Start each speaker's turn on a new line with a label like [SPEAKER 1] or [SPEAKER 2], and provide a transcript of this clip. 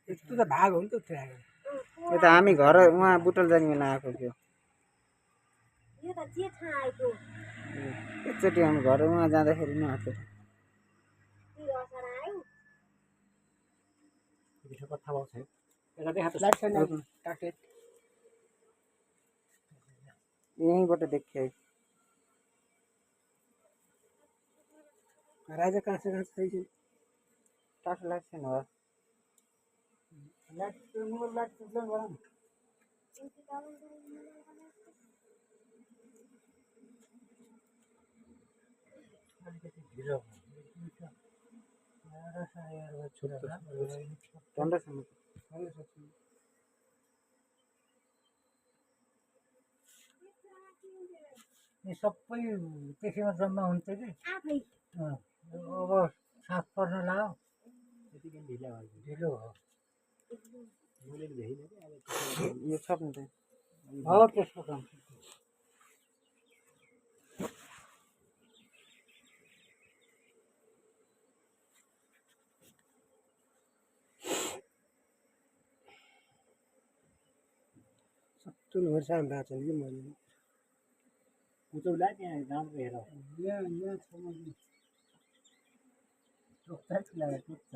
[SPEAKER 1] यस्तो त भाग हो नि त ट्र्याक
[SPEAKER 2] यो त हामी घर उहाँ बुटल जाने बेला आएको थियो एकचोटि हामी घर उहाँ जाँदाखेरि नि आएको
[SPEAKER 1] कथा भएको छैन यता देखा त लाइट छैन काटे
[SPEAKER 2] यहीँबाट देखियो
[SPEAKER 1] राजा कहाँ छ सही छ
[SPEAKER 2] टाढो लाग्छ नि हो
[SPEAKER 1] लाइट मोबाइल लाइट ल्याउनु भएन अलिकति ढिलो
[SPEAKER 2] टन्डसम्म
[SPEAKER 1] यो सबै त्यसैमा जम्मा हुन्छ कि अब साफ पर्न लाग्यो त्यतिकै ढिलो हो
[SPEAKER 2] यो छ नि त
[SPEAKER 1] हो त्यसको काम सबै भर्सा भएको छ कि मैले उचाउला त्यहाँ राम्रो हेर यहाँ छ टुक्छ